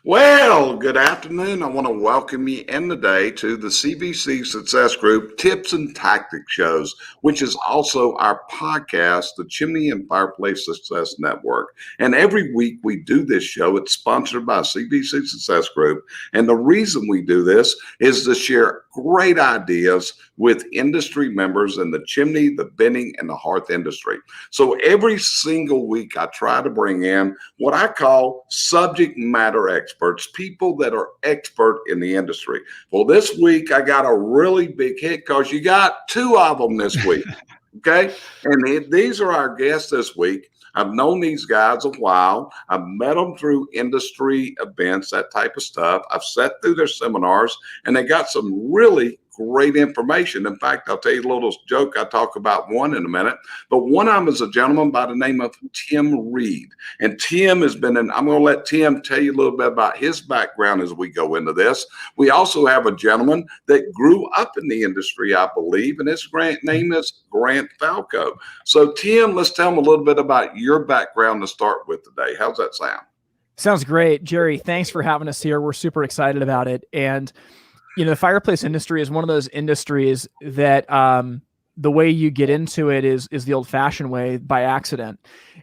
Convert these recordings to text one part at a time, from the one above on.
Well, good afternoon. I want to welcome you in today to the CVC Success Group Tips and Tactics Shows, which is also our podcast, the Chimney and Fireplace Success Network. And every week we do this show. It's sponsored by CVC Success Group. And the reason we do this is to share great ideas with industry members in the chimney, the venting, and the hearth industry. So every single week I try to bring in what I call subject matter experts, people that are expert in the industry. Well, this week I got a really big hit because you got two of them this week. Okay. And these are our guests this week. I've known these guys a while. I've met them through industry events, that type of stuff. I've sat through their seminars, and they got some really great information. In fact, I'll tell you a little joke. I'll talk about one in a minute. But one of them is a gentleman by the name of Tim Reed. And Tim has been in, I'm going to let Tim tell you a little bit about his background as we go into this. We also have a gentleman that grew up in the industry, I believe, and his name is Grant Falco. So, Tim, let's tell him a little bit about your background to start with today. How's that sound? Sounds great. Jerry, thanks for having us here. We're super excited about it. And the fireplace industry is one of those industries that the way you get into it is the old-fashioned way, by accident.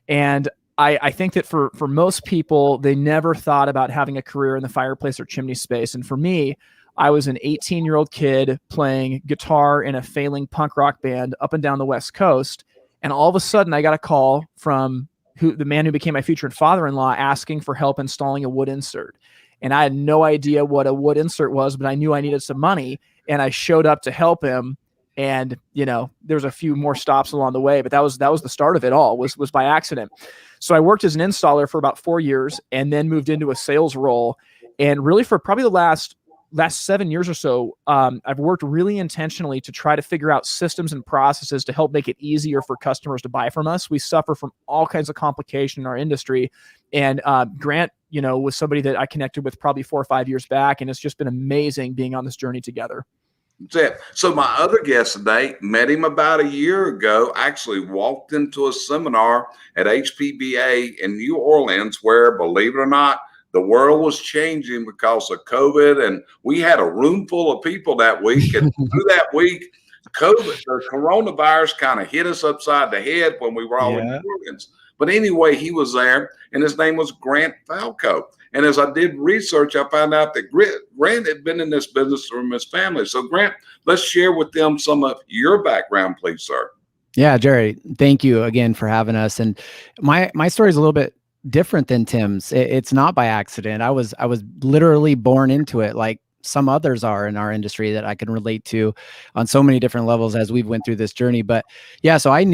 And I think that for most people, they never thought about having a career in the fireplace or chimney space. And for me, I was an 18-year-old kid playing guitar in a failing punk rock band up and down the West Coast. And all of a sudden, I got a call from the man who became my future father-in-law asking for help installing a wood insert. And I had no idea what a wood insert was, but I knew I needed some money, and I showed up to help him. And, there's a few more stops along the way, but that was the start of it all, was by accident. So I worked as an installer for about 4 years and then moved into a sales role. And really for probably the last 7 years or so, I've worked really intentionally to try to figure out systems and processes to help make it easier for customers to buy from us. We suffer from all kinds of complication in our industry. And Grant, was somebody that I connected with probably 4 or 5 years back. And it's just been amazing being on this journey together. That's it. So my other guest today, met him about a year ago, actually walked into a seminar at HPBA in New Orleans where, believe it or not, the world was changing because of COVID, and we had a room full of people that week. And through that week, the coronavirus kind of hit us upside the head when we were all in New Orleans. But anyway, he was there, and his name was Grant Falco. And as I did research, I found out that Grant had been in this business from his family. So, Grant, let's share with them some of your background, please, sir. Yeah, Jerry, thank you again for having us. And my story is a little bit different than Tim's. It's not by accident. I was literally born into it, like some others are in our industry that I can relate to on so many different levels as we've went through this journey. But yeah, so I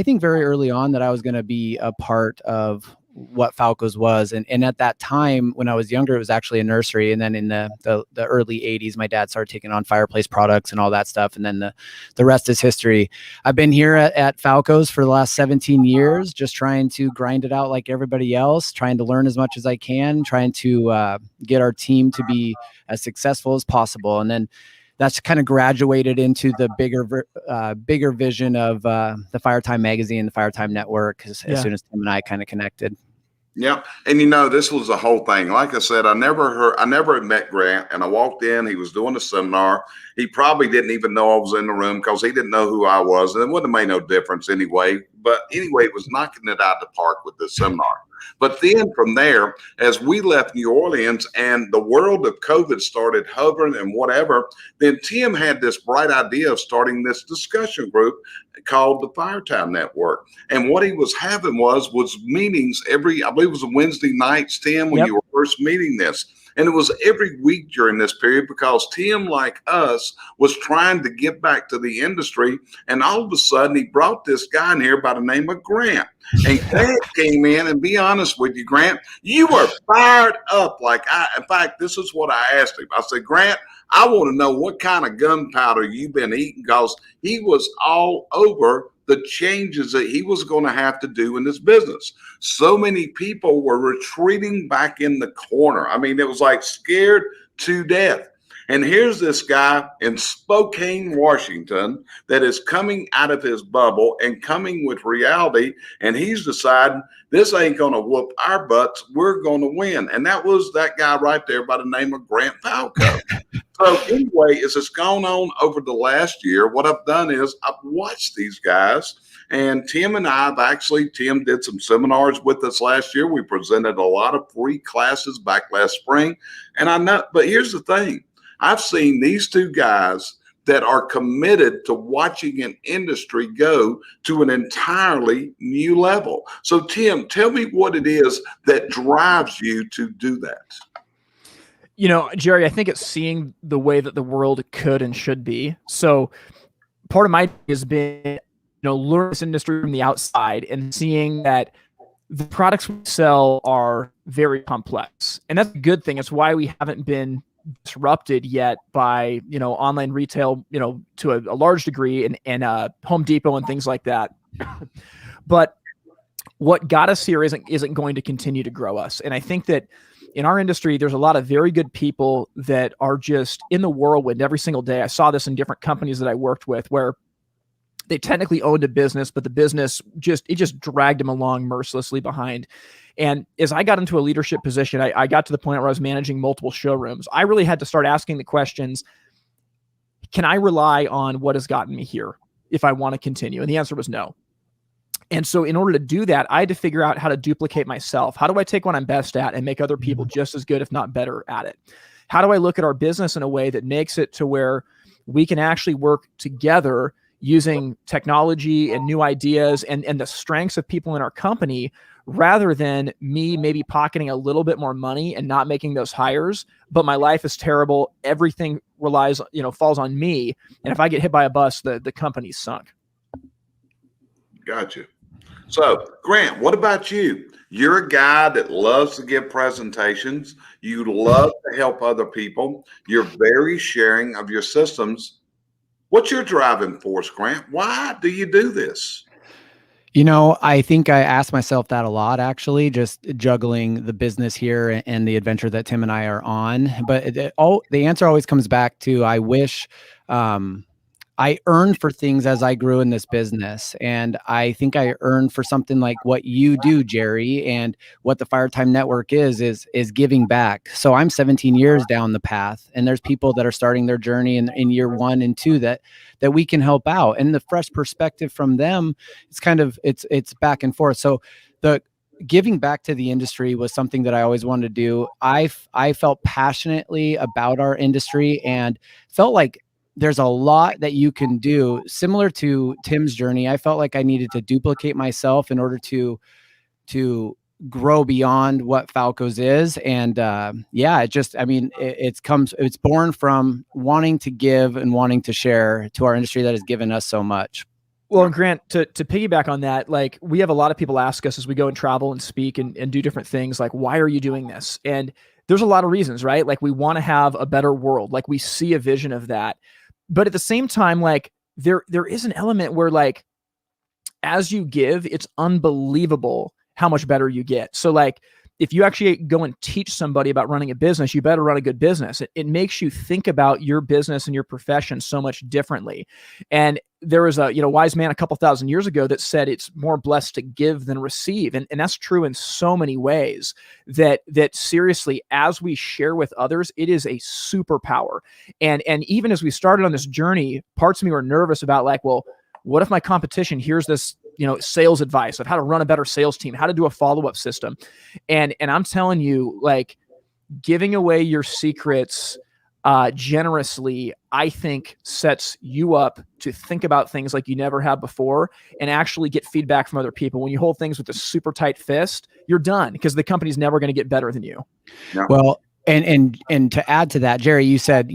think very early on that I was going to be a part of what Falco's was. And at that time, when I was younger, it was actually a nursery. And then in the early 80s, my dad started taking on fireplace products and all that stuff. And then the rest is history. I've been here at Falco's for the last 17 years, just trying to grind it out like everybody else, trying to learn as much as I can, trying to get our team to be as successful as possible. And then that's kind of graduated into the bigger vision of the Firetime magazine, the Firetime network, as soon as Tim and I kind of connected. Yeah. And this was the whole thing. Like I said, I never had met Grant, and I walked in, he was doing a seminar. He probably didn't even know I was in the room because he didn't know who I was. And it wouldn't have made no difference anyway. But anyway, it was knocking it out of the park with this seminar. But then from there, as we left New Orleans and the world of COVID started hovering and whatever, then Tim had this bright idea of starting this discussion group called the Firetime Network. And what he was having was meetings I believe it was Wednesday nights, Tim, when you were first meeting this. And it was every week during this period because Tim, like us, was trying to get back to the industry. And all of a sudden, he brought this guy in here by the name of Grant. And Grant came in, and be honest with you, Grant, you were fired up. In fact, this is what I asked him. I said, Grant, I want to know what kind of gunpowder you've been eating, because he was all over the changes that he was going to have to do in this business. So many people were retreating back in the corner. I mean, it was like scared to death. And here's this guy in Spokane, Washington, that is coming out of his bubble and coming with reality. And he's deciding this ain't going to whoop our butts. We're going to win. And that was that guy right there by the name of Grant Falco. So anyway, as it's gone on over the last year, what I've done is I've watched these guys, and Tim and I Tim did some seminars with us last year. We presented a lot of free classes back last spring. And I know, but here's the thing. I've seen these two guys that are committed to watching an industry go to an entirely new level. So Tim, tell me what it is that drives you to do that. You know, Jerry, I think it's seeing the way that the world could and should be. So part of my has been, learn this industry from the outside and seeing that the products we sell are very complex. And that's a good thing. It's why we haven't been disrupted yet by, online retail, to a large degree and Home Depot and things like that. But what got us here isn't going to continue to grow us. And I think that in our industry, there's a lot of very good people that are just in the whirlwind every single day. I saw this in different companies that I worked with where they technically owned a business, but the business just dragged them along mercilessly behind. And as I got into a leadership position, I got to the point where I was managing multiple showrooms. I really had to start asking the questions, can I rely on what has gotten me here if I want to continue? And the answer was no. And so in order to do that, I had to figure out how to duplicate myself. How do I take what I'm best at and make other people just as good, if not better at it? How do I look at our business in a way that makes it to where we can actually work together using technology and new ideas and the strengths of people in our company, rather than me maybe pocketing a little bit more money and not making those hires, but my life is terrible. Everything falls on me. And if I get hit by a bus, the company's sunk. Gotcha. So, Grant, what about you? You're a guy that loves to give presentations. You love to help other people. You're very sharing of your systems. What's your driving force, Grant? Why do you do this? I think I ask myself that a lot, actually, just juggling the business here and the adventure that Tim and I are on. But the answer always comes back to, I wish I earned for things as I grew in this business. And I think I earned for something like what you do, Jerry, and what the Firetime Network is giving back. So I'm 17 years down the path, and there's people that are starting their journey in year 1 and 2 that we can help out. And the fresh perspective from them, it's back and forth. So the giving back to the industry was something that I always wanted to do. I felt passionately about our industry and felt like there's a lot that you can do. Similar to Tim's journey, I felt like I needed to duplicate myself in order to grow beyond what Falco's is. And it's born from wanting to give and wanting to share to our industry that has given us so much. Well, and Grant, to piggyback on that, like, we have a lot of people ask us as we go and travel and speak and do different things, like, why are you doing this? And there's a lot of reasons, right? Like, we want to have a better world. Like, we see a vision of that. But at the same time, like, there is an element where, like, as you give, it's unbelievable how much better you get. So, like, if you actually go and teach somebody about running a business, you better run a good business. It makes you think about your business and your profession so much differently. And there was a wise man a couple thousand years ago that said it's more blessed to give than receive. And that's true in so many ways, that seriously, as we share with others, it is a superpower. And even as we started on this journey, parts of me were nervous about, like, well, what if my competition hears this, sales advice of how to run a better sales team, how to do a follow-up system. And I'm telling you, like, giving away your secrets generously, I think, sets you up to think about things like you never have before and actually get feedback from other people. When you hold things with a super tight fist, you're done, because the company's never going to get better than you. Yeah. Well, and to add to that, Jerry, you said,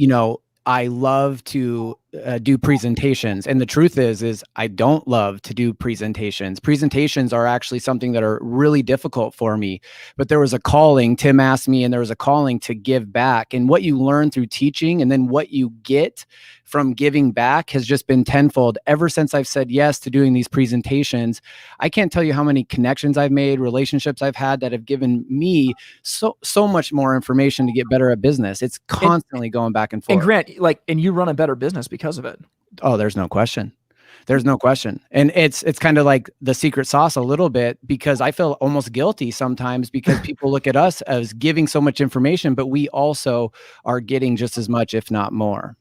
I love to do presentations. And the truth is I don't love to do presentations. Presentations are actually something that are really difficult for me, but there was a calling. Tim asked me, and there was a calling to give back, and what you learn through teaching and then what you get from giving back has just been tenfold ever since I've said yes to doing these presentations. I can't tell you how many connections I've made, relationships I've had that have given me so much more information to get better at business. It's constantly going back and forth. And Grant, and you run a better business because of it. Oh, there's no question. There's no question. And it's kind of like the secret sauce a little bit, because I feel almost guilty sometimes because people look at us as giving so much information, but we also are getting just as much, if not more.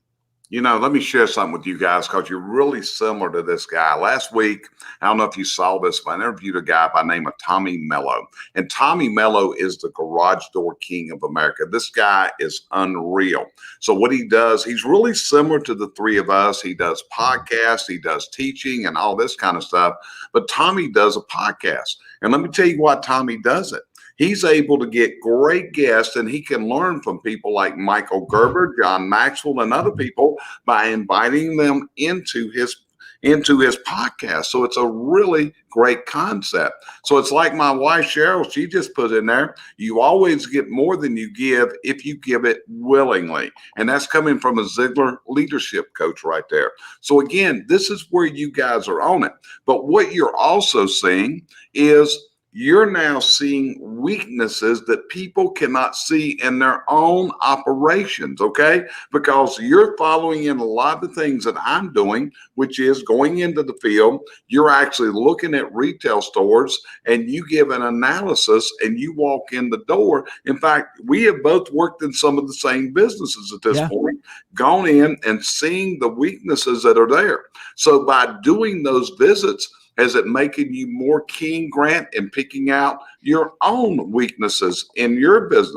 Let me share something with you guys, because you're really similar to this guy. Last week, I don't know if you saw this, but I interviewed a guy by the name of Tommy Mello. And Tommy Mello is the garage door king of America. This guy is unreal. So what he does, he's really similar to the three of us. He does podcasts, he does teaching and all this kind of stuff. But Tommy does a podcast. And let me tell you why Tommy does it. He's able to get great guests, and he can learn from people like Michael Gerber, John Maxwell, and other people by inviting them into his podcast. So it's a really great concept. So it's like my wife, Cheryl, she just put in there, you always get more than you give if you give it willingly. And that's coming from a Ziegler leadership coach right there. So again, this is where you guys are on it. But what you're also seeing is you're now seeing weaknesses that people cannot see in their own operations, okay? Because you're following in a lot of the things that I'm doing, which is going into the field. You're actually looking at retail stores and you give an analysis and you walk in the door. In fact, we have both worked in some of the same businesses at this point, gone in and seeing the weaknesses that are there. So by doing those visits, is it making you more keen, Grant, in picking out your own weaknesses in your business?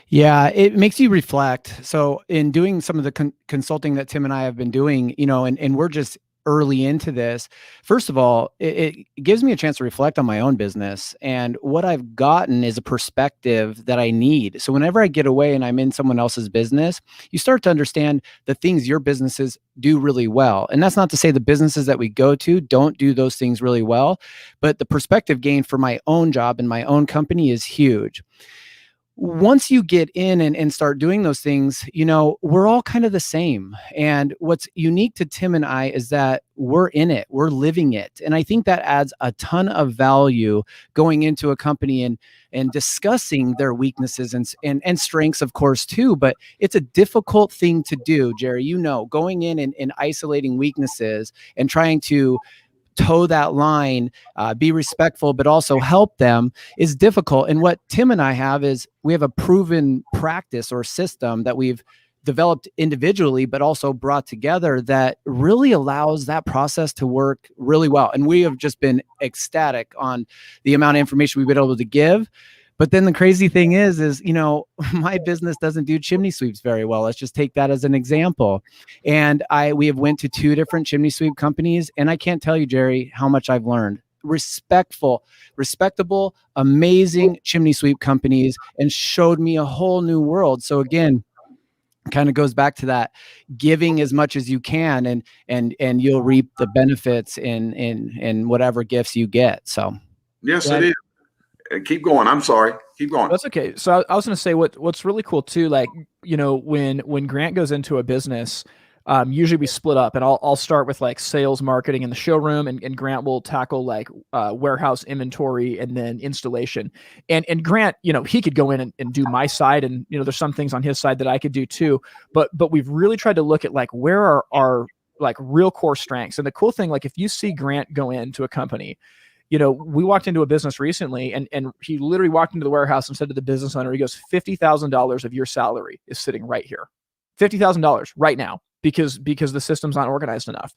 Yeah, it makes you reflect. So in doing some of the consulting that Tim and I have been doing, and we're just early into this, first of all, it gives me a chance to reflect on my own business. And what I've gotten is a perspective that I need. So whenever I get away and I'm in someone else's business, you start to understand the things your businesses do really well. And that's not to say the businesses that we go to don't do those things really well, but the perspective gain for my own job and my own company is huge. Once you get in and start doing those things, we're all kind of the same. And what's unique to Tim and I is that we're in it, we're living it. And I think that adds a ton of value going into a company and discussing their weaknesses and strengths, of course, too. But it's a difficult thing to do, Jerry, going in and isolating weaknesses and trying to toe that line, be respectful, but also help them is difficult. And what Tim and I have is we have a proven practice or system that we've developed individually, but also brought together that really allows that process to work really well. And we have just been ecstatic on the amount of information we've been able to give. But then the crazy thing is my business doesn't do chimney sweeps very well. Let's just take that as an example. And we have went to 2 different chimney sweep companies. And I can't tell you, Jerry, how much I've learned. Respectable, amazing chimney sweep companies, and showed me a whole new world. So again, kind of goes back to that giving as much as you can, and you'll reap the benefits in whatever gifts you get. So yes, it is. Keep going. I'm sorry. Keep going. That's okay. So I was going to say what's really cool too. When Grant goes into a business, usually we split up, and I'll start with sales, marketing, in the showroom, and Grant will tackle warehouse, inventory, and then installation. And Grant, he could go in and do my side, and there's some things on his side that I could do too. But we've really tried to look at where are our real core strengths. And the cool thing, if you see Grant go into a company. We walked into a business recently, and he literally walked into the warehouse and said to the business owner, he goes, $50,000 of your salary is sitting right here. $50,000 right now, because the system's not organized enough.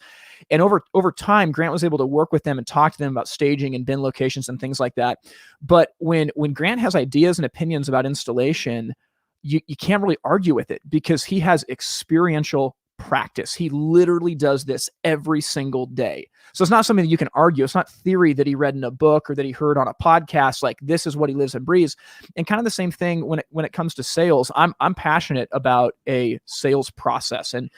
And over time, Grant was able to work with them and talk to them about staging and bin locations and things like that. But when Grant has ideas and opinions about installation, you can't really argue with it, because he has experiential practice. He literally does this every single day. So it's not something that you can argue. It's not theory that he read in a book or that he heard on a podcast. This is what he lives and breathes. And kind of the same thing when it comes to sales. I'm passionate about a sales process. And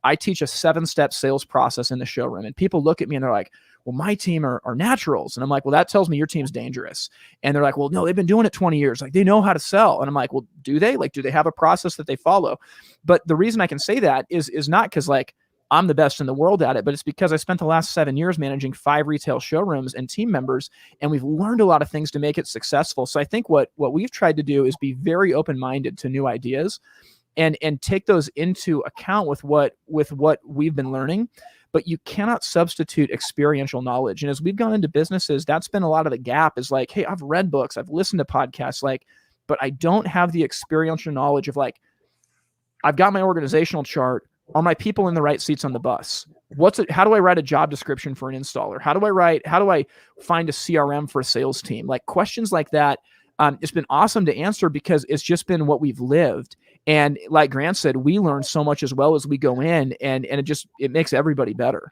I teach a 7-step sales process in the showroom, and people look at me and they're like, well, my team are naturals. And I'm like, well, that tells me your team's dangerous. And they're like, well, no, they've been doing it 20 years. Like, they know how to sell. And I'm like, well, do they? Like, do they have a process that they follow? But the reason I can say that is not because like I'm the best in the world at it, but it's because I spent the last 7 years managing 5 retail showrooms and team members, and we've learned a lot of things to make it successful. So I think what we've tried to do is be very open-minded to new ideas and take those into account with what we've been learning. But you cannot substitute experiential knowledge. And as we've gone into businesses, that's been a lot of the gap, is like, hey, I've read books, I've listened to podcasts, like, but I don't have the experiential knowledge of like, I've got my organizational chart. Are my people in the right seats on the bus? How do I write a job description for an installer? How do I find a CRM for a sales team? Like, questions like that. It's been awesome to answer because it's just been what we've lived. And like Grant said, we learn so much as well as we go in, and it makes everybody better.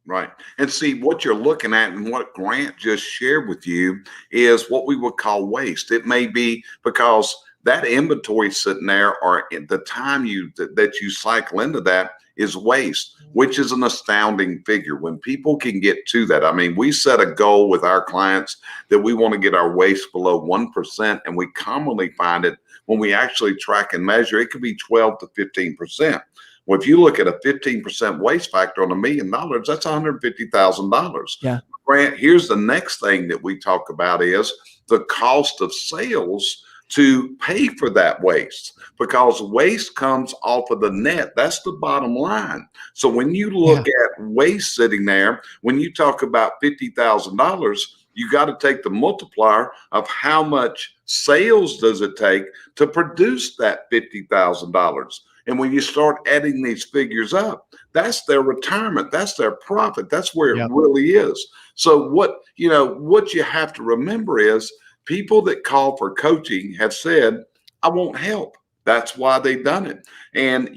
Right. And see, what you're looking at and what Grant just shared with you is what we would call waste. It may be because that inventory sitting there, or the time that you cycle into that, is waste, which is an astounding figure when people can get to that. I mean, we set a goal with our clients that we want to get our waste below 1%, and we commonly find it when we actually track and measure, it could be 12 to 15%. Well, if you look at a 15% waste factor on $1 million, that's $150,000. Yeah. Grant, here's the next thing that we talk about is the cost of sales to pay for that waste, because waste comes off of the net. That's the bottom line. So when you look at waste sitting there, when you talk about $50,000, you got to take the multiplier of how much sales does it take to produce that $50,000. And when you start adding these figures up, that's their retirement, that's their profit, that's where it really is. So what you have to remember is, people that call for coaching have said, I won't help. That's why they've done it. And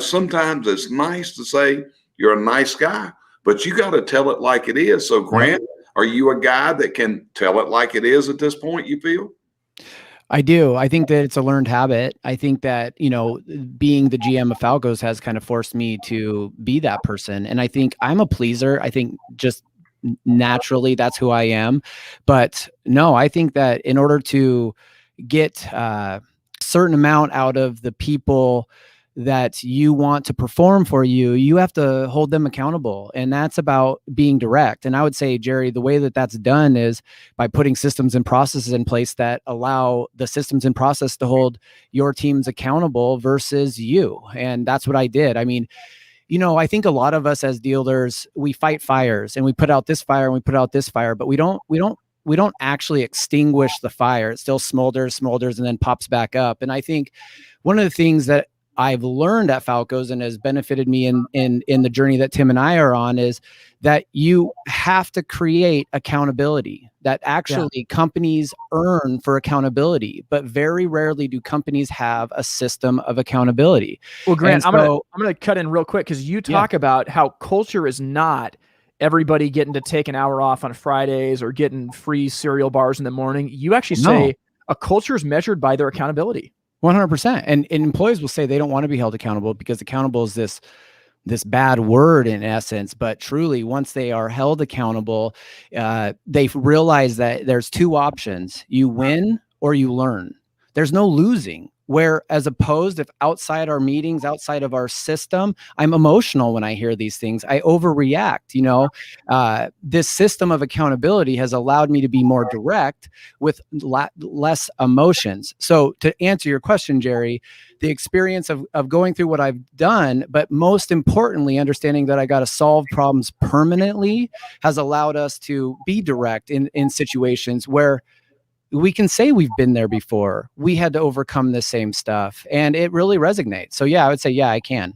sometimes it's nice to say you're a nice guy, but you got to tell it like it is. So Grant, are you a guy that can tell it like it is at this point, you feel? I do. I think that it's a learned habit. I think that, being the GM of Falco's has kind of forced me to be that person. And I think I'm a pleaser. I think just naturally that's who I am. But no, I think that in order to get a certain amount out of the people that you want to perform for you, you have to hold them accountable. And that's about being direct. And I would say, Jerry, the way that that's done is by putting systems and processes in place that allow the systems and process to hold your teams accountable versus you. And that's what I did. I mean, I think a lot of us as dealers, we fight fires, and we put out this fire and we put out this fire, but we don't actually extinguish the fire. It still smolders, and then pops back up. And I think one of the things that I've learned at Falco's and has benefited me in the journey that Tim and I are on is that you have to create accountability, that actually companies earn for accountability, but very rarely do companies have a system of accountability. Well, Grant, I'm going to cut in real quick, because you talk about how culture is not everybody getting to take an hour off on Fridays or getting free cereal bars in the morning. You actually say a culture is measured by their accountability. 100%. And employees will say they don't want to be held accountable because accountable is this bad word in essence. But truly, once they are held accountable, they realize that there's 2 options. You win or you learn. There's no losing. Where, as opposed, if outside our meetings, outside of our system, I'm emotional when I hear these things. I overreact. This system of accountability has allowed me to be more direct with less emotions. So to answer your question, Jerry, the experience of going through what I've done, but most importantly, understanding that I got to solve problems permanently, has allowed us to be direct in situations where we can say we've been there before. We had to overcome the same stuff, and it really resonates. So I would say, I can,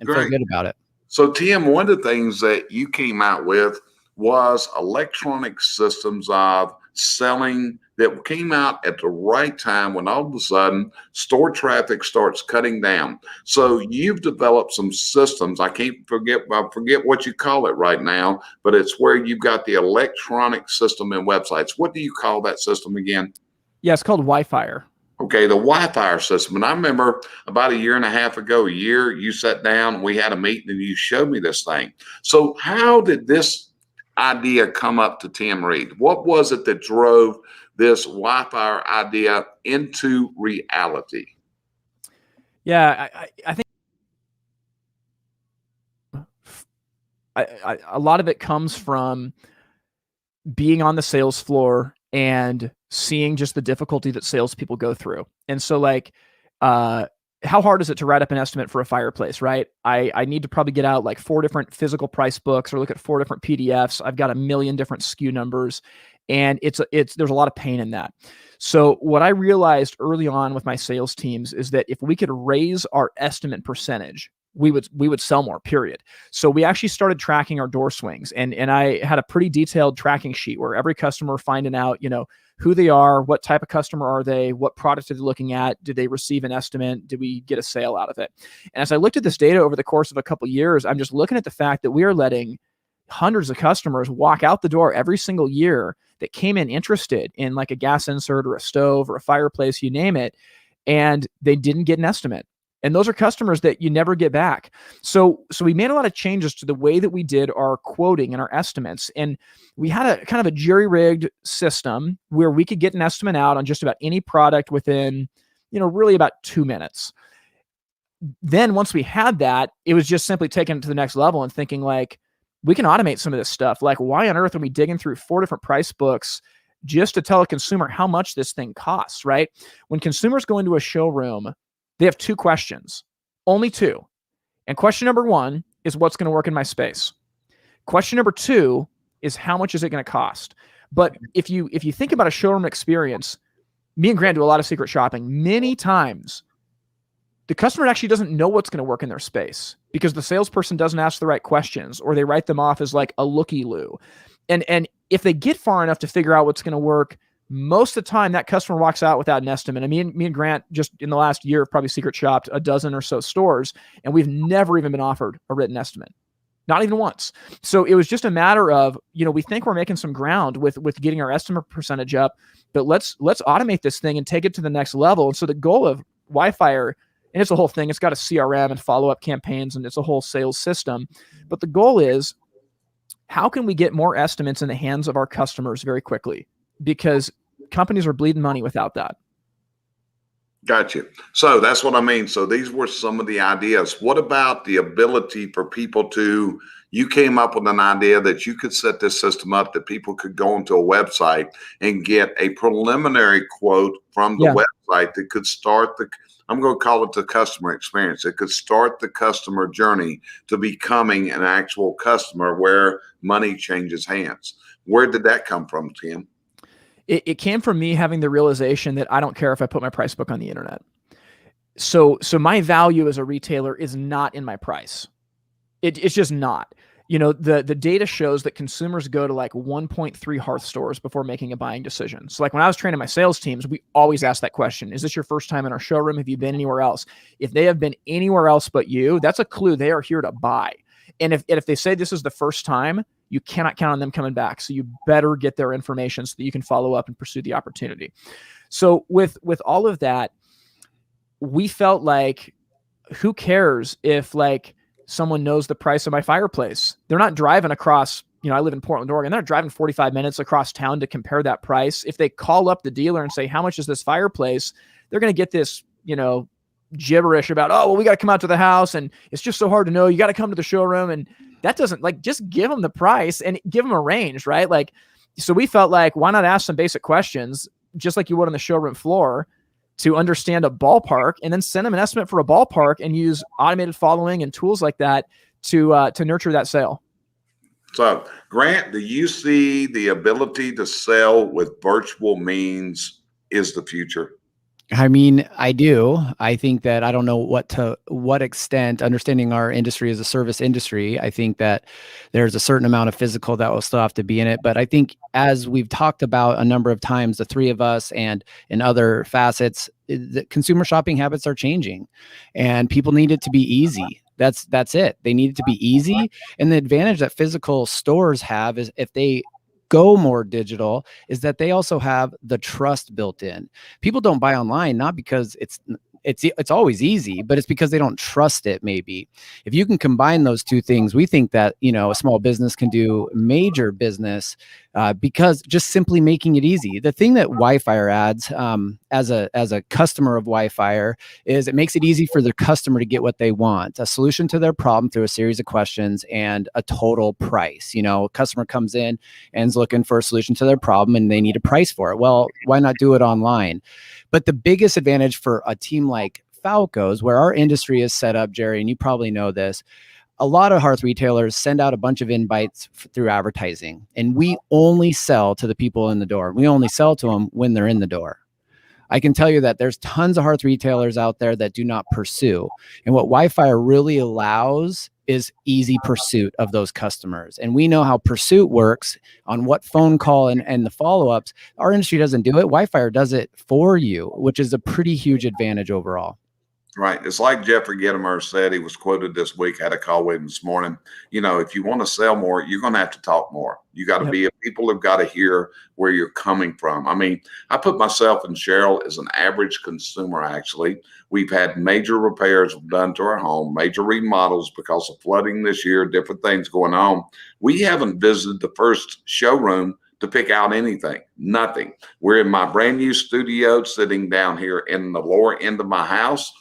and feel good about it. So Tim, one of the things that you came out with was electronic systems of selling that came out at the right time when all of a sudden store traffic starts cutting down. So you've developed some systems. I forget what you call it right now, but it's where you've got the electronic system in websites. What do you call that system again? Yeah, it's called Wi-Fi. Okay, the Wi-Fi system. And I remember about a year and a half ago, you sat down, we had a meeting, and you showed me this thing. So how did this idea come up to Tim Reed? What was it that drove this Wi-Fi idea into reality? Yeah, I think a lot of it comes from being on the sales floor and seeing just the difficulty that salespeople go through. And so like, how hard is it to write up an estimate for a fireplace, right? I need to probably get out like 4 different physical price books or look at 4 different PDFs. I've got a million different SKU numbers, and there's a lot of pain in that. So what I realized early on with my sales teams is that if we could raise our estimate percentage, we would sell more, period. So we actually started tracking our door swings, and I had a pretty detailed tracking sheet where every customer finding out, who they are, what type of customer are they, what product are they looking at, did they receive an estimate, did we get a sale out of it? And as I looked at this data over the course of a couple of years, I'm just looking at the fact that we are letting hundreds of customers walk out the door every single year that came in interested in like a gas insert or a stove or a fireplace, you name it, and they didn't get an estimate. And those are customers that you never get back. So we made a lot of changes to the way that we did our quoting and our estimates. And we had a kind of a jury-rigged system where we could get an estimate out on just about any product within, really about 2 minutes. Then once we had that, it was just simply taking it to the next level and thinking like, we can automate some of this stuff. Like, why on earth are we digging through 4 different price books just to tell a consumer how much this thing costs, right? When consumers go into a showroom, they have 2 questions, only 2. And question number 1 is what's going to work in my space. Question number 2 is how much is it going to cost? But if you think about a showroom experience, me and Grant do a lot of secret shopping. Many times, the customer actually doesn't know what's going to work in their space because the salesperson doesn't ask the right questions, or they write them off as like a looky-loo. And if they get far enough to figure out what's going to work, most of the time that customer walks out without an estimate. I mean, me and Grant just in the last year have probably secret shopped a dozen or so stores, and we've never even been offered a written estimate. Not even once. So it was just a matter of, we think we're making some ground with getting our estimate percentage up, but let's automate this thing and take it to the next level. And so the goal of Wi-Fi, and it's a whole thing, it's got a CRM and follow-up campaigns, and it's a whole sales system. But the goal is, how can we get more estimates in the hands of our customers very quickly? Because companies are bleeding money without that. Gotcha. So that's what I mean. So these were some of the ideas. What about the ability for people you came up with an idea that you could set this system up that people could go onto a website and get a preliminary quote from the website that could start I'm going to call it the customer experience. It could start the customer journey to becoming an actual customer where money changes hands. Where did that come from, Tim? It came from me having the realization that I don't care if I put my price book on the internet. So my value as a retailer is not in my price. It's just not. The data shows that consumers go to like 1.3 Hearth stores before making a buying decision. So like when I was training my sales teams, we always ask that question. Is this your first time in our showroom? Have you been anywhere else? If they have been anywhere else but you, that's a clue they are here to buy. And if they say this is the first time, you cannot count on them coming back. So you better get their information so that you can follow up and pursue the opportunity. So with all of that, we felt like, who cares if like someone knows the price of my fireplace? They're not driving across, I live in Portland, Oregon. They're not driving 45 minutes across town to compare that price. If they call up the dealer and say, how much is this fireplace? They're going to get this, gibberish about, oh, well, we got to come out to the house and it's just so hard to know. You got to come to the showroom. And that doesn't, like, just give them the price and give them a range, right? Like, so we felt like, why not ask some basic questions just like you would on the showroom floor to understand a ballpark, and then send them an estimate for a ballpark and use automated following and tools like that to nurture that sale. So, Grant, do you see the ability to sell with virtual means is the future? I mean, I do. I think that I don't know what extent, understanding our industry as a service industry, I think that there's a certain amount of physical that will still have to be in it. But I think, as we've talked about a number of times, the 3 of us and in other facets, the consumer shopping habits are changing, and people need it to be easy. That's it. They need it to be easy. And the advantage that physical stores have is if they go more digital is that they also have the trust built in. People don't buy online, not because it's always easy, but it's because they don't trust it. Maybe if you can combine those two things, we think that, a small business can do major business because just simply making it easy. The thing that Wi-Fi adds as a customer of Wi-Fi is it makes it easy for the customer to get what they want, a solution to their problem through a series of questions and a total price. A customer comes in and is looking for a solution to their problem and they need a price for it. Well, why not do it online? But the biggest advantage for a team like Falco's, where our industry is set up, Jerry, and you probably know this, a lot of Hearth retailers send out a bunch of invites through advertising, and we only sell to the people in the door. We only sell to them when they're in the door. I can tell you that there's tons of Hearth retailers out there that do not pursue. And what Wi-Fi really allows is easy pursuit of those customers. And we know how pursuit works on what phone call and the follow-ups. Our industry doesn't do it. Wi-Fi does it for you, which is a pretty huge advantage overall. Right. It's like Jeffrey Gitomer said, he was quoted this week. I had a call with him this morning. If you want to sell more, you're going to have to talk more. You got to people have got to hear where you're coming from. I mean, I put myself and Cheryl as an average consumer, actually. We've had major repairs done to our home, major remodels because of flooding this year, different things going on. We haven't visited the first showroom to pick out anything, nothing. We're in my brand new studio sitting down here in the lower end of my house.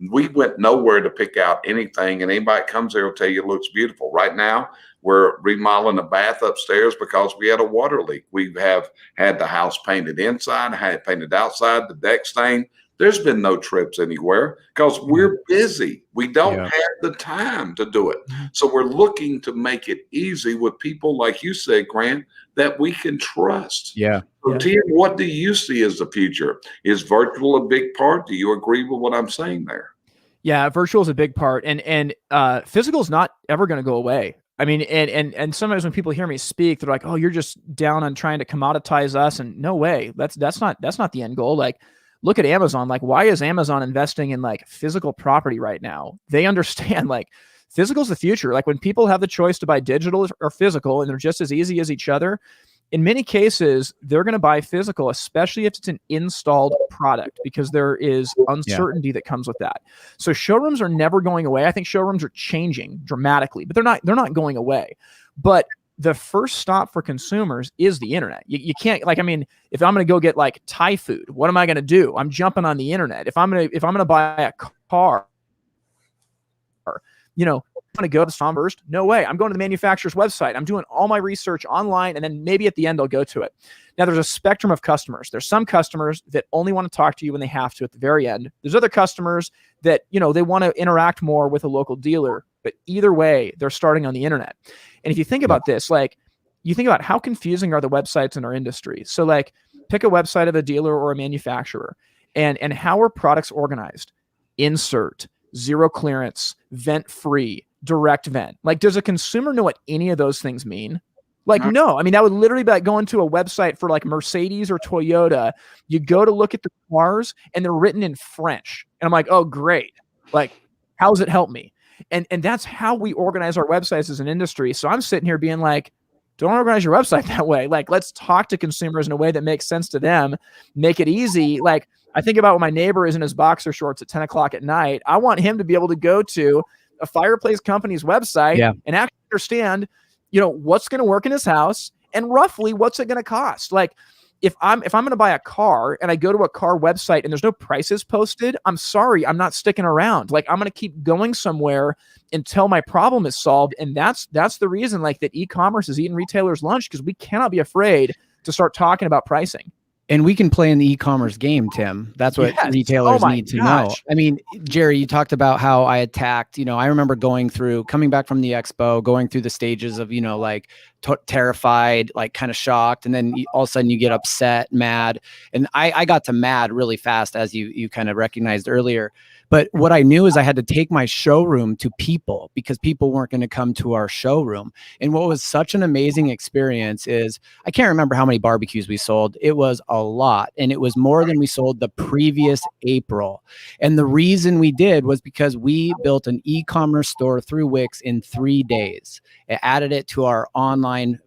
We went nowhere to pick out anything, and anybody that comes there will tell you it looks beautiful. Right now, we're remodeling a bath upstairs because we had a water leak. We have had the house painted inside, had it painted outside, the deck stained. There's been no trips anywhere because we're busy. We don't have the time to do it. So we're looking to make it easy with people, like you said, Grant, that we can trust. So Tim, what do you see as the future? Is virtual a big part? Do you agree with what I'm saying there? Yeah, virtual is a big part, and physical is not ever going to go away. I mean, and sometimes when people hear me speak, they're like, "Oh, you're just down on trying to commoditize us," and no way, that's not the end goal. Like, look at Amazon. Like, why is Amazon investing in like physical property right now? They understand like physical is the future. Like when people have the choice to buy digital or physical, and they're just as easy as each other, in many cases, they're going to buy physical, especially if it's an installed product, because there is uncertainty that comes with that. So showrooms are never going away. I think showrooms are changing dramatically, but they're not going away. But the first stop for consumers is the internet. You can't, like, I mean, if I'm going to go get like Thai food, what am I going to do? I'm jumping on the internet. If I'm going to buy a car, I'm going to go to Tom first. No way. I'm going to the manufacturer's website. I'm doing all my research online, and then maybe at the end I'll go to it. Now, there's a spectrum of customers. There's some customers that only want to talk to you when they have to at the very end. There's other customers that, they want to interact more with a local dealer. But either way, they're starting on the internet. And if you think about this, like, you think about how confusing are the websites in our industry. So like, pick a website of a dealer or a manufacturer, and how are products organized? Insert, zero clearance, vent free, direct vent. Like, does a consumer know what any of those things mean? Like, no. I mean, that would literally be like going to a website for like Mercedes or Toyota. You go to look at the cars and they're written in French. And I'm like, oh, great. Like, how does it help me? And that's how we organize our websites as an industry. So I'm sitting here being like, don't organize your website that way. Like, let's talk to consumers in a way that makes sense to them. Make it easy. Like, I think about when my neighbor is in his boxer shorts at 10 o'clock at night. I want him to be able to go to a fireplace company's website and actually understand, what's going to work in his house and roughly what's it going to cost. Like, if I'm going to buy a car and I go to a car website and there's no prices posted, I'm sorry, I'm not sticking around. Like, I'm going to keep going somewhere until my problem is solved. And that's the reason, like, that e-commerce is eating retailers' lunch, because we cannot be afraid to start talking about pricing. And we can play in the e-commerce game, Tim. That's what retailers need to know. I mean, Jerry, you talked about how I attacked, I remember coming back from the expo, going through the stages of, like terrified, like kind of shocked. And then all of a sudden you get upset, mad. And I got to mad really fast, as you kind of recognized earlier. But what I knew is I had to take my showroom to people, because people weren't going to come to our showroom. And what was such an amazing experience is, I can't remember how many barbecues we sold. It was a lot. And it was more than we sold the previous April. And the reason we did was because we built an e-commerce store through Wix in 3 days. It added it to our online online,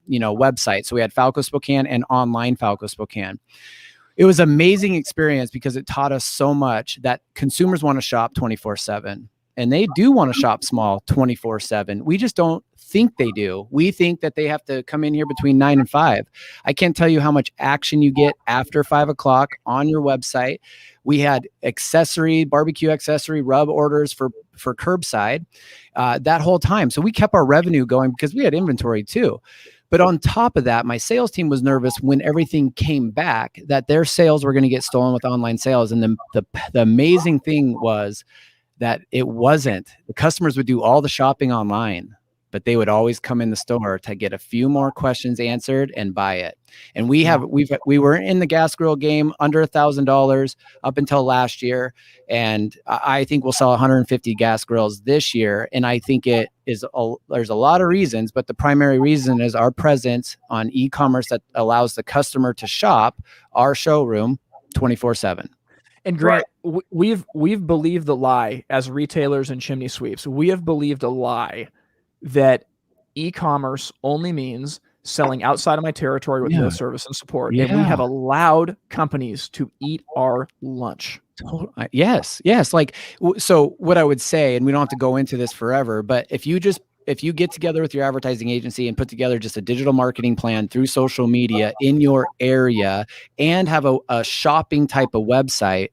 website. So we had Falco Spokane and online Falco Spokane. It was an amazing experience because it taught us so much that consumers want to shop 24/7, and they do want to shop small 24/7. We just don't think they do. We think that they have to come in here between 9 and 5. I can't tell you how much action you get after 5 o'clock on your website. We had barbecue accessory rub orders for curbside that whole time. So we kept our revenue going because we had inventory too. But on top of that, my sales team was nervous when everything came back that their sales were going to get stolen with online sales. And the amazing thing was that it wasn't. The customers would do all the shopping online, but they would always come in the store to get a few more questions answered and buy it. And we were in the gas grill game under $1,000 up until last year. And I think we'll sell 150 gas grills this year. And I think there's a lot of reasons, but the primary reason is our presence on e-commerce that allows the customer to shop our showroom 24/7. And Grant, we've believed the lie as retailers and chimney sweeps. We have believed a lie that e-commerce only means selling outside of my territory with no service and support. And we have allowed companies to eat our lunch. Yes. Like, so what I would say, and we don't have to go into this forever, but if you get together with your advertising agency and put together just a digital marketing plan through social media in your area and have a shopping type of website,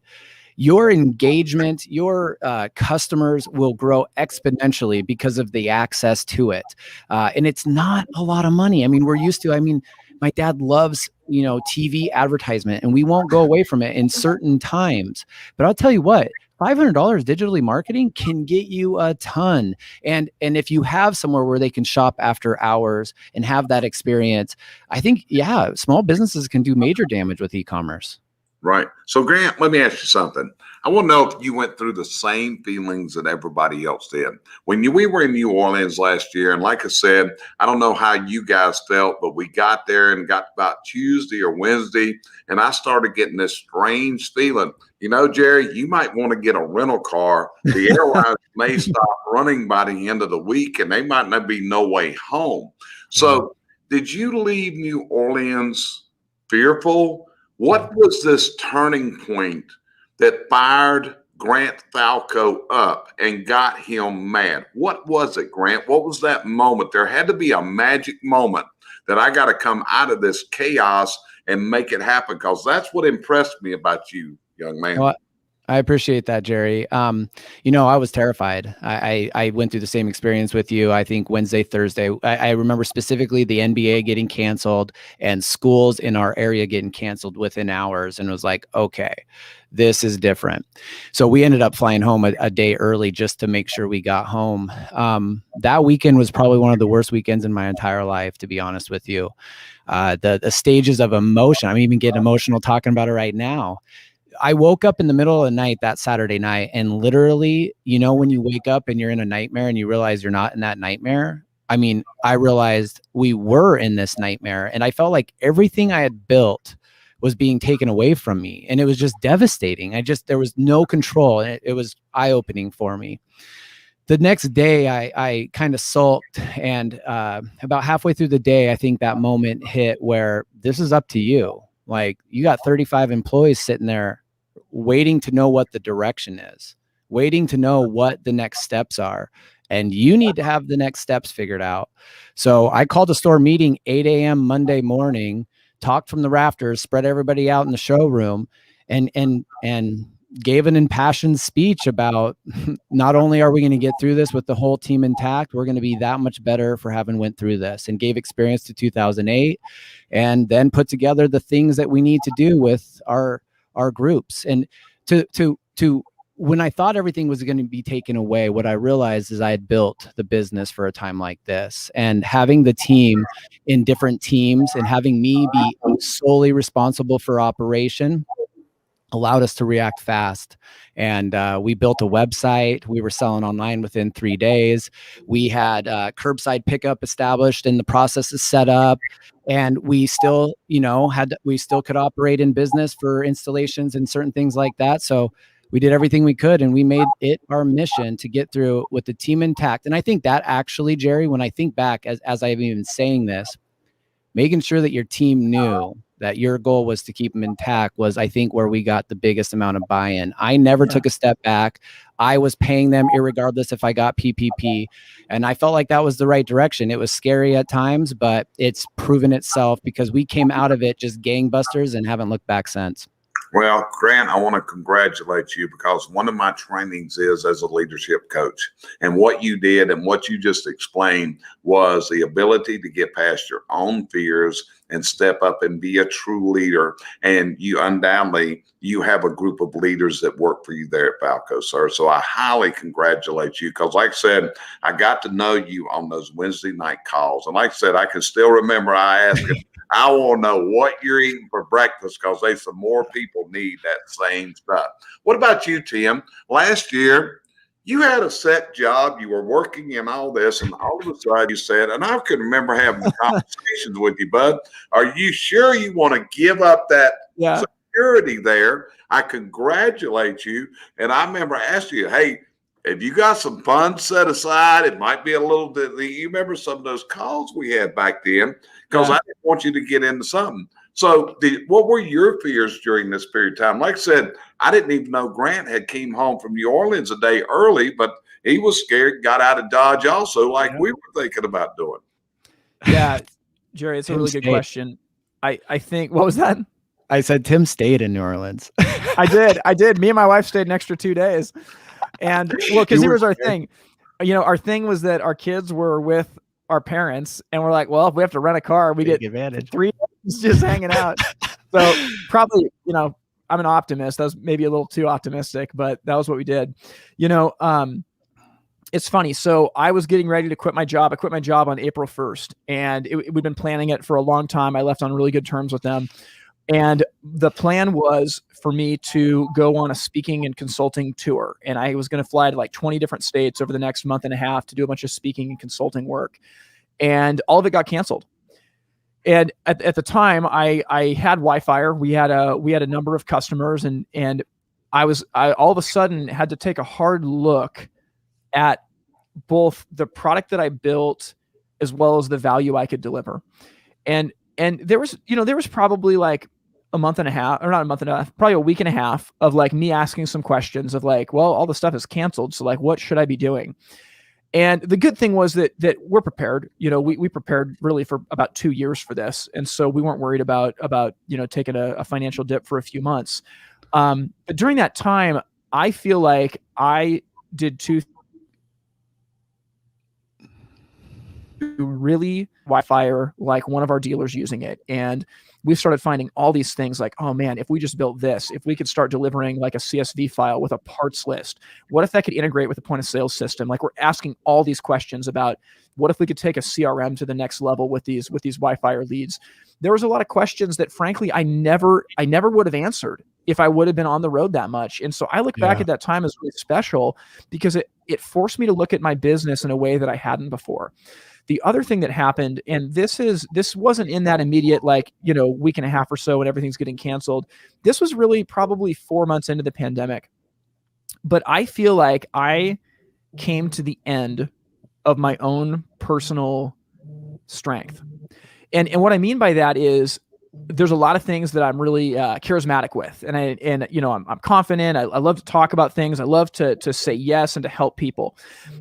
your engagement, your customers will grow exponentially because of the access to it. And it's not a lot of money. I mean, my dad loves, TV advertisement, and we won't go away from it in certain times. But I'll tell you what, $500 digitally marketing can get you a ton. And if you have somewhere where they can shop after hours and have that experience, I think, small businesses can do major damage with e-commerce. Right. So, Grant, let me ask you something. I want to know if you went through the same feelings that everybody else did. When we were in New Orleans last year, and like I said, I don't know how you guys felt, but we got there and got about Tuesday or Wednesday, and I started getting this strange feeling. Jerry, you might want to get a rental car. The airlines may stop running by the end of the week, and they might not be no way home. So, did you leave New Orleans fearful? What was this turning point that fired Grant Falco up and got him mad? What was it, Grant? What was that moment? There had to be a magic moment that I got to come out of this chaos and make it happen, because that's what impressed me about you, young man. Well, I appreciate that, Jerry. I was terrified. I went through the same experience with you. I think Wednesday, Thursday, I remember specifically the NBA getting canceled and schools in our area getting canceled within hours. And it was like, okay, this is different. So we ended up flying home a day early just to make sure we got home. That weekend was probably one of the worst weekends in my entire life, to be honest with you. The stages of emotion, I'm even getting emotional talking about it right now. I woke up in the middle of the night that Saturday night, and literally, when you wake up and you're in a nightmare and you realize you're not in that nightmare. I mean, I realized we were in this nightmare, and I felt like everything I had built was being taken away from me. And it was just devastating. There was no control. And it was eye-opening for me. The next day I kind of sulked, and about halfway through the day, I think that moment hit where this is up to you. Like, you got 35 employees sitting there waiting to know what the direction is, waiting to know what the next steps are. And you need to have the next steps figured out. So I called a store meeting 8 a.m. Monday morning, talked from the rafters, spread everybody out in the showroom, and gave an impassioned speech about not only are we going to get through this with the whole team intact, we're going to be that much better for having went through this, and gave experience to 2008, and then put together the things that we need to do with our groups. And to when I thought everything was going to be taken away, what I realized is I had built the business for a time like this, and having the team in different teams and having me be solely responsible for operation allowed us to react fast. And we built a website. We were selling online within 3 days. We had curbside pickup established and the processes set up. And we still, we still could operate in business for installations and certain things like that. So we did everything we could, and we made it our mission to get through with the team intact. And I think that actually, Jerry, when I think back, as I've been saying this, making sure that your team knew that your goal was to keep them intact was, I think, where we got the biggest amount of buy-in. I never took a step back. I was paying them irregardless if I got PPP. And I felt like that was the right direction. It was scary at times, but it's proven itself because we came out of it just gangbusters and haven't looked back since. Well, Grant, I want to congratulate you because one of my trainings is as a leadership coach. And what you did and what you just explained was the ability to get past your own fears and step up and be a true leader. And you undoubtedly, you have a group of leaders that work for you there at Falco, sir. So I highly congratulate you because, like I said, I got to know you on those Wednesday night calls. And like I said, I can still remember I asked him, I want to know what you're eating for breakfast because there's some more people need that same stuff. What about you, Tim? Last year, you had a set job. You were working in all this, and all of a sudden you said, and I can remember having conversations with you, bud, are you sure you want to give up that security there? I congratulate you. And I remember asking you, hey, if you got some funds set aside, it might be a little bit. You remember some of those calls we had back then because I didn't want you to get into something. So what were your fears during this period of time? Like I said, I didn't even know Grant had came home from New Orleans a day early, but he was scared, got out of Dodge also, like we were thinking about doing. Yeah, Jerry, it's a really good question. I think, what was that? I said Tim stayed in New Orleans. I did. Me and my wife stayed an extra 2 days. And well, because here was our thing. You know, our thing was that our kids were with our parents, and we're like, well, if we have to rent a car, we get advantage. 3 days just hanging out. So probably, you know, I'm an optimist. That was maybe a little too optimistic, but that was what we did. You know, it's funny. So I was getting ready to quit my job. I quit my job on April 1st, and we'd been planning it for a long time. I left on really good terms with them. And the plan was for me to go on a speaking and consulting tour. And I was going to fly to like 20 different states over the next month and a half to do a bunch of speaking and consulting work. And all of it got canceled. And at the time I had Wi-Fi. We had a number of customers, and I all of a sudden had to take a hard look at both the product that I built as well as the value I could deliver. And there was probably like a month and a half, or not a month and a half, probably a week and a half of like me asking some questions of like, well, all the stuff is canceled. So like, what should I be doing? And the good thing was that we're prepared. You know, we prepared really for about 2 years for this. And so we weren't worried about, you know, taking a financial dip for a few months. But during that time, I feel like I did two really Wi-Fi, like one of our dealers using it. And we started finding all these things like, oh man, if we just built this, if we could start delivering like a CSV file with a parts list, what if that could integrate with the point of sale system? Like we're asking all these questions about what if we could take a CRM to the next level with these Wi-Fi leads. There was a lot of questions that frankly, I never would have answered if I would have been on the road that much. And so I look back at that time as really special because it forced me to look at my business in a way that I hadn't before. The other thing that happened, and this wasn't in that immediate, like, you know, week and a half or so when everything's getting canceled. This was really probably 4 months into the pandemic. But I feel like I came to the end of my own personal strength. And what I mean by that is there's a lot of things that I'm really charismatic with. And you know, I'm confident. I love to talk about things. I love to say yes and to help people.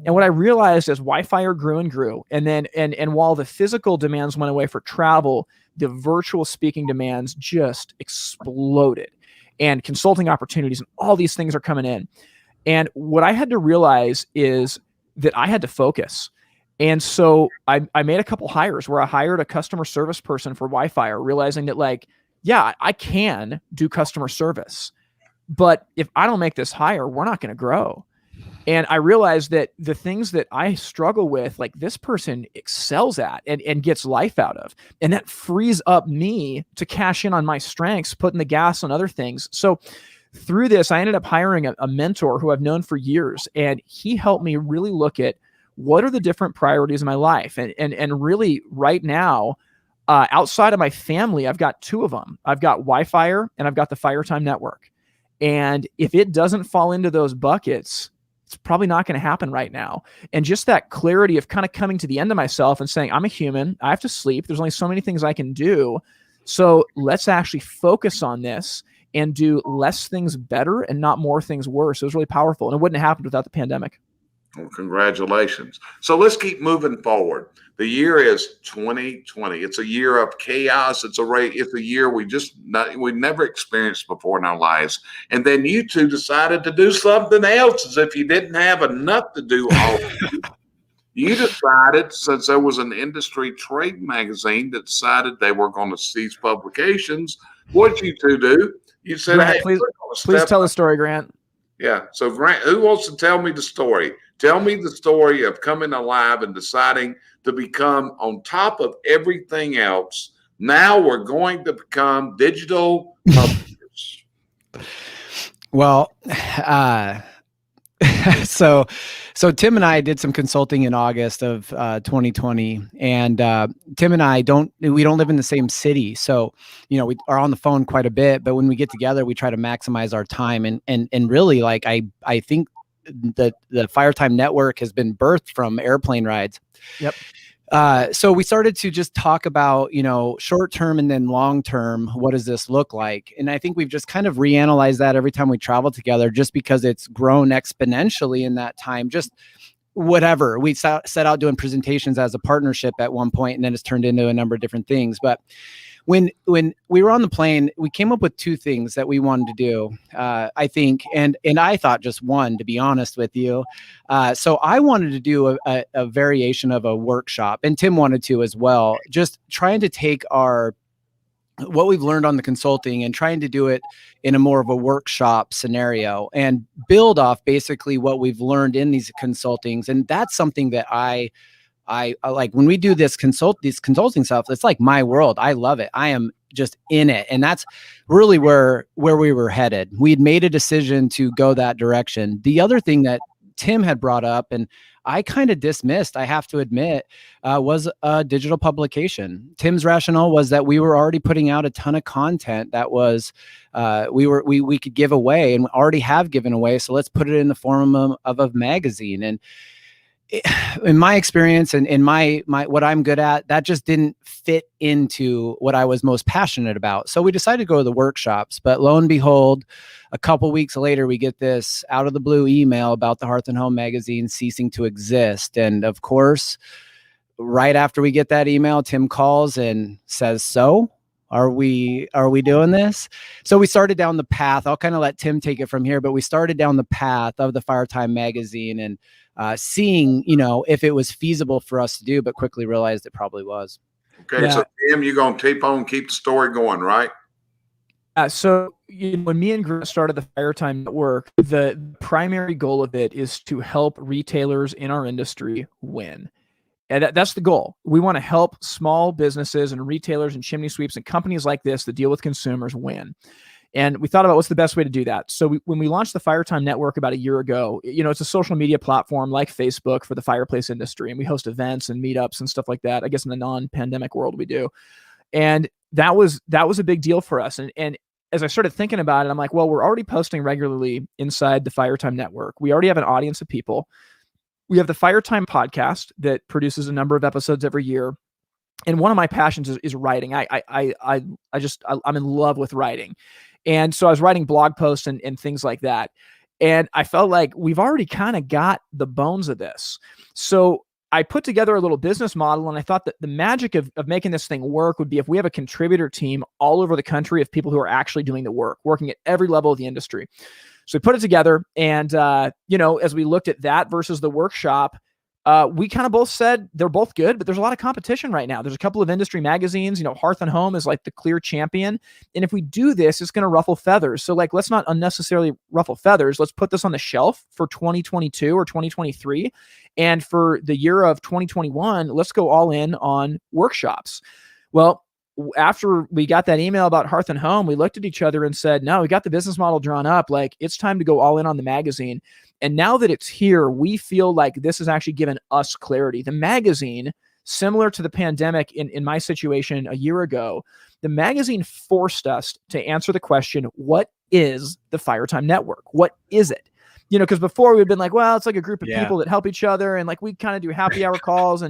And what I realized as Wi-Fi grew and grew, and then, and while the physical demands went away for travel, the virtual speaking demands just exploded, and consulting opportunities and all these things are coming in. And what I had to realize is that I had to focus. And so I made a couple hires where I hired a customer service person for Wi-Fi, realizing that like, yeah, I can do customer service, but if I don't make this hire, we're not going to grow. And I realized that the things that I struggle with, like this person excels at and gets life out of, and that frees up me to cash in on my strengths, putting the gas on other things. So through this, I ended up hiring a mentor who I've known for years, and he helped me really look at what are the different priorities in my life? And really right now, outside of my family, I've got two of them. I've got Wi-Fi and I've got the FireTime network. And if it doesn't fall into those buckets, it's probably not going to happen right now. And just that clarity of kind of coming to the end of myself and saying, I'm a human, I have to sleep. There's only so many things I can do. So let's actually focus on this and do less things better and not more things worse. It was really powerful. And it wouldn't have happened without the pandemic. Well, congratulations. So let's keep moving forward. The year is 2020. It's a year of chaos. It's a year we never experienced before in our lives. And then you two decided to do something else as if you didn't have enough to do all. You decided, since there was an industry trade magazine that decided they were going to cease publications, what did you two do? You said, Grant, hey, please tell the story, Grant. Yeah. So Grant, who wants to tell me the story? Tell me the story of coming alive and deciding to become on top of everything else. Now we're going to become digital publishers. Well, so Tim and I did some consulting in August of 2020, and Tim and I don't live in the same city, so we are on the phone quite a bit. But when we get together, we try to maximize our time, and really, like I think the Firetime Network has been birthed from airplane rides. Yep. So we started to just talk about, short term and then long term. What does this look like? And I think we've just kind of reanalyzed that every time we travel together, just because it's grown exponentially in that time. Just whatever we set out doing presentations as a partnership at one point, and then it's turned into a number of different things. But when we were on the plane, we came up with two things that we wanted to do, I think, and I thought just one, to be honest with you. So I wanted to do a variation of a workshop, and Tim wanted to as well, just trying to take what we've learned on the consulting and trying to do it in a more of a workshop scenario and build off basically what we've learned in these consultings. And that's something that I like when we do these consulting stuff. It's like my world. I love it. I am just in it. And that's really where we were headed. We'd made a decision to go that direction. The other thing that Tim had brought up, and I kind of dismissed, I have to admit, was a digital publication. Tim's rationale was that we were already putting out a ton of content that was we could give away and already have given away. So let's put it in the form of a magazine. And in my experience and in my what I'm good at, that just didn't fit into what I was most passionate about. So we decided to go to the workshops. But lo and behold, a couple weeks later, we get this out of the blue email about the Hearth and Home magazine ceasing to exist. And of course, right after we get that email, Tim calls and says, "So are we doing this?" So we started down the path. I'll kind of let Tim take it from here, but we started down the path of the Firetime magazine and seeing, if it was feasible for us to do, but quickly realized it probably was. Okay. Yeah. So Tim, you're going to keep the story going, right? So when me and Grant started the Firetime Network, the primary goal of it is to help retailers in our industry win. And that's the goal. We want to help small businesses and retailers and chimney sweeps and companies like this that deal with consumers win. And we thought about what's the best way to do that. So when we launched the Firetime Network about a year ago, it's a social media platform like Facebook for the fireplace industry. And we host events and meetups and stuff like that. I guess in the non-pandemic world we do. And that was a big deal for us. And as I started thinking about it, I'm like, well, we're already posting regularly inside the Firetime Network. We already have an audience of people. We have the Firetime podcast that produces a number of episodes every year. And one of my passions is writing. I'm in love with writing. And so I was writing blog posts and things like that. And I felt like we've already kind of got the bones of this. So I put together a little business model, and I thought that the magic of making this thing work would be if we have a contributor team all over the country of people who are actually doing the work, working at every level of the industry. So we put it together, and as we looked at that versus the workshop, we kind of both said they're both good, but there's a lot of competition right now. There's a couple of industry magazines, Hearth and Home is like the clear champion. And if we do this, it's going to ruffle feathers. So let's not unnecessarily ruffle feathers. Let's put this on the shelf for 2022 or 2023. And for the year of 2021, let's go all in on workshops. Well, after we got that email about Hearth and Home, we looked at each other and said, no, we got the business model drawn up. It's time to go all in on the magazine. And now that it's here, we feel like this has actually given us clarity. The magazine, similar to the pandemic in my situation a year ago, the magazine forced us to answer the question, what is the Fire Time Network? What is it? You know, because before we've been like, well, it's like a group of people that help each other, and like we kind of do happy hour calls,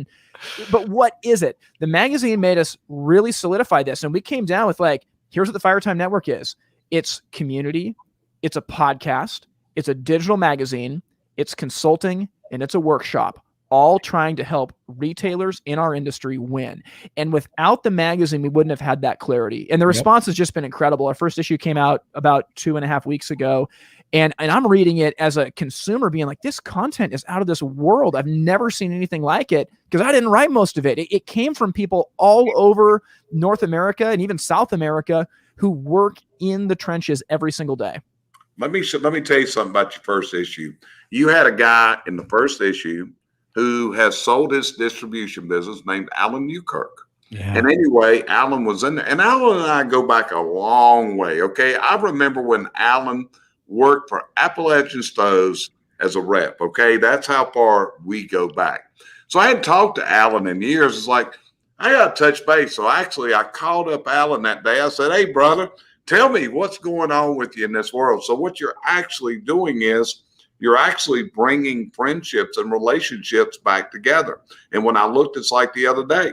but what is it? The magazine made us really solidify this, and we came down with like, here's what the Fire Time Network is. It's community, it's a podcast, it's a digital magazine, it's consulting, and it's a workshop, all trying to help retailers in our industry win. And without the magazine, we wouldn't have had that clarity. And the response has just been incredible. Our first issue came out about 2.5 weeks ago. And I'm reading it as a consumer being like, this content is out of this world. I've never seen anything like it, because I didn't write most of it. It came from people all over North America and even South America who work in the trenches every single day. Let me tell you something about your first issue. You had a guy in the first issue who has sold his distribution business named Alan Newkirk. Yeah. And anyway, Alan was in there. And Alan and I go back a long way, okay? I remember when Alan worked for Appalachian Stoves as a rep, okay? That's how far we go back. So I hadn't talked to Alan in years. It's like, I got to touch base. So actually, I called up Alan that day. I said, hey, brother, tell me what's going on with you in this world. So what you're actually doing is you're actually bringing friendships and relationships back together. And when I looked, it's like the other day,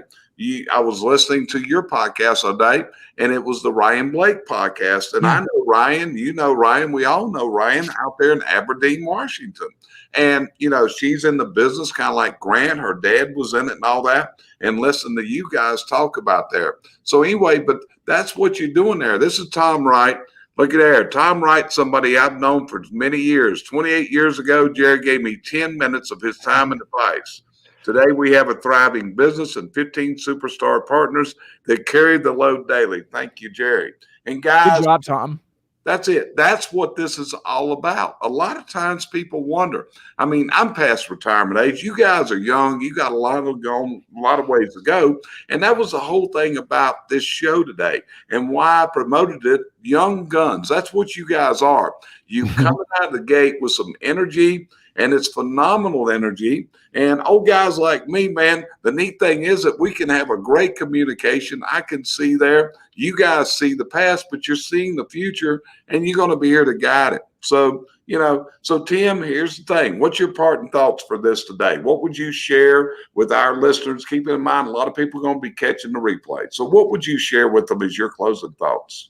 I was listening to your podcast today, and it was the Ryan Blake podcast. And I know Ryan, you know Ryan, we all know Ryan out there in Aberdeen, Washington. And, you know, she's in the business kind of like Grant. Her dad was in it and all that. And listen to you guys talk about there. So anyway, but that's what you're doing there. This is Tom Wright. Look at there. Tom Wright, somebody I've known for many years. 28 years ago, Jerry gave me 10 minutes of his time and advice. Today, we have a thriving business and 15 superstar partners that carry the load daily. Thank you, Jerry. And guys, good job, Tom. That's it. That's what this is all about. A lot of times people wonder. I mean, I'm past retirement age. You guys are young. You got a lot of ways to go. And that was the whole thing about this show today and why I promoted it. Young guns. That's what you guys are. You coming out of the gate with some energy, and it's phenomenal energy. And old guys like me, man, the neat thing is that we can have a great communication. I can see there. You guys see the past, but you're seeing the future, and you're going to be here to guide it. So, you know, so Tim, here's the thing. What's your parting thoughts for this today? What would you share with our listeners? Keeping in mind, a lot of people are going to be catching the replay. So what would you share with them as your closing thoughts?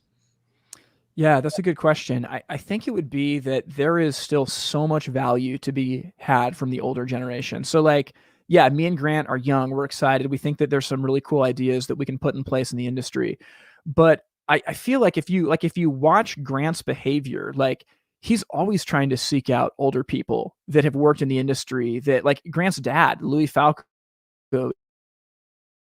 Yeah, that's a good question. I think it would be that there is still so much value to be had from the older generation. So like, yeah, me and Grant are young. We're excited. We think that there's some really cool ideas that we can put in place in the industry. But I feel like if you watch Grant's behavior, like he's always trying to seek out older people that have worked in the industry, that like Grant's dad, Louis Falco,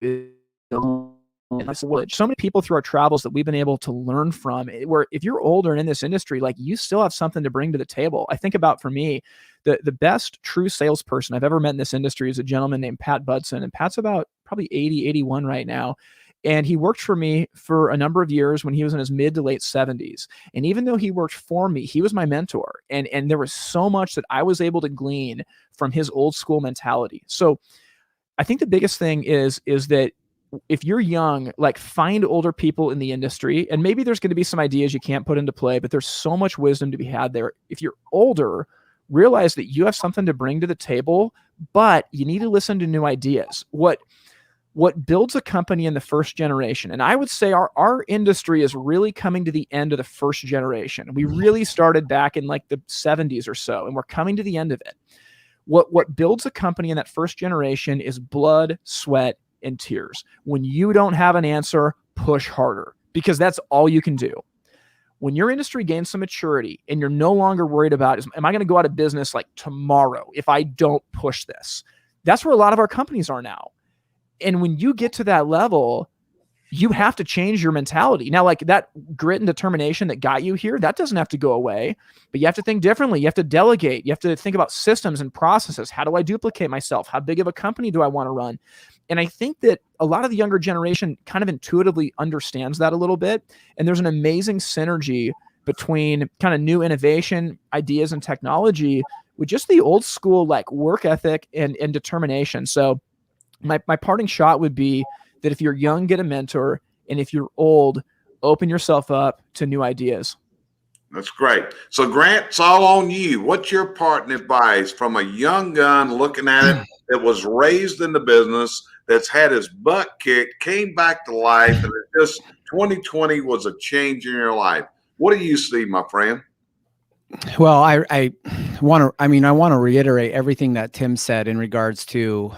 is so many people through our travels that we've been able to learn from, where if you're older and in this industry, like you still have something to bring to the table. I think about, for me, the best true salesperson I've ever met in this industry is a gentleman named Pat Budson. And Pat's about probably 80, 81 right now. And he worked for me for a number of years when he was in his mid to late 70s. And even though he worked for me, he was my mentor. And there was so much that I was able to glean from his old school mentality. So I think the biggest thing is that if you're young, like find older people in the industry, and maybe there's going to be some ideas you can't put into play, but there's so much wisdom to be had there. If you're older, realize that you have something to bring to the table, but you need to listen to new ideas. What builds a company in the first generation, and I would say our industry is really coming to the end of the first generation. We really started back in like the 70s or so, and we're coming to the end of it. What builds a company in that first generation is blood, sweat, and tears. When you don't have an answer, push harder, because that's all you can do. When your industry gains some maturity and you're no longer worried about, am I going to go out of business like tomorrow if I don't push this? That's where a lot of our companies are now. And when you get to that level, you have to change your mentality. Now, like that grit and determination that got you here, that doesn't have to go away, but you have to think differently. You have to delegate. You have to think about systems and processes. How do I duplicate myself? How big of a company do I want to run? And I think that a lot of the younger generation kind of intuitively understands that a little bit. And there's an amazing synergy between kind of new innovation, ideas, and technology with just the old school like work ethic and determination. So my parting shot would be that if you're young, get a mentor. And if you're old, open yourself up to new ideas. That's great. So, Grant, it's all on you. What's your parting advice from a young gun looking at it that was raised in the business, that's had his butt kicked, came back to life, and it just 2020 was a change in your life? What do you see, my friend? Well, I want to reiterate everything that Tim said in regards to,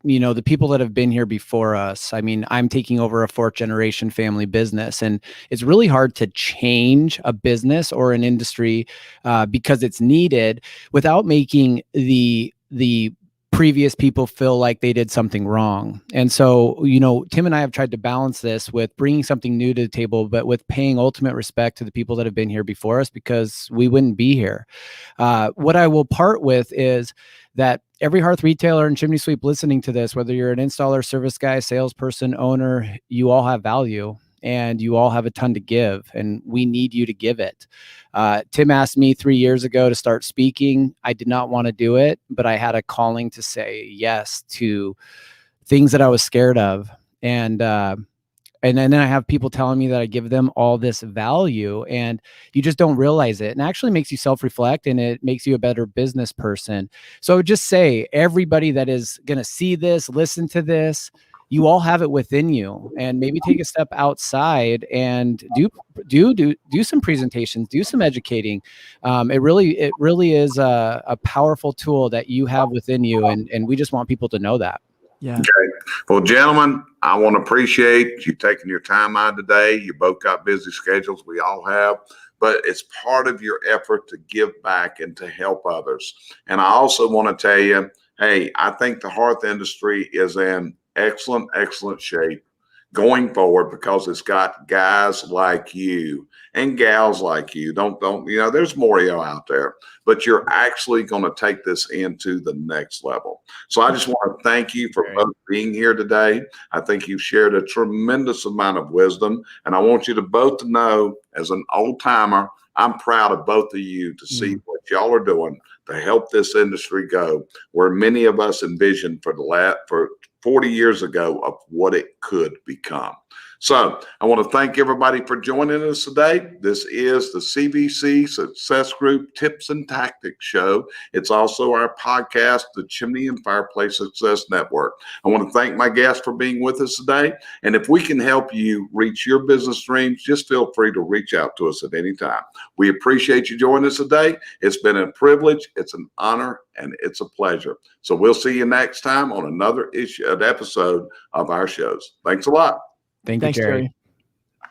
the people that have been here before us. I mean, I'm taking over a 4th generation family business, and it's really hard to change a business or an industry because it's needed without making the previous people feel like they did something wrong. And so, Tim and I have tried to balance this with bringing something new to the table, but with paying ultimate respect to the people that have been here before us, because we wouldn't be here. What I will part with is that every hearth retailer and chimney sweep listening to this, whether you're an installer, service guy, salesperson, owner, you all have value and you all have a ton to give, and we need you to give it. Tim asked me 3 years ago to start speaking. I did not want to do it, but I had a calling to say yes to things that I was scared of. And then I have people telling me that I give them all this value, and you just don't realize it. And it actually makes you self-reflect, and it makes you a better business person. So just say, everybody that is going to see this, listen to this, you all have it within you, and maybe take a step outside and do some presentations, do some educating. It really is a powerful tool that you have within you, and we just want people to know that. Yeah. Okay. Well, gentlemen, I want to appreciate you taking your time out today. You both got busy schedules. We all have. But it's part of your effort to give back and to help others. And I also want to tell you, hey, I think the hearth industry is in excellent shape going forward, because it's got guys like you and gals like you. Don't there's more of you out there, but you're actually going to take this into the next level. So I just want to thank you for both being here today. I think you've shared a tremendous amount of wisdom, and I want you to both to know, as an old timer, I'm proud of both of you to see what y'all are doing to help this industry go where many of us envisioned for 40 years ago of what it could become. So I want to thank everybody for joining us today. This is the CVC Success Group Tips and Tactics Show. It's also our podcast, the Chimney and Fireplace Success Network. I want to thank my guests for being with us today. And if we can help you reach your business dreams, just feel free to reach out to us at any time. We appreciate you joining us today. It's been a privilege, it's an honor, and it's a pleasure. So we'll see you next time on another episode of our shows. Thanks a lot. Thanks, Jerry.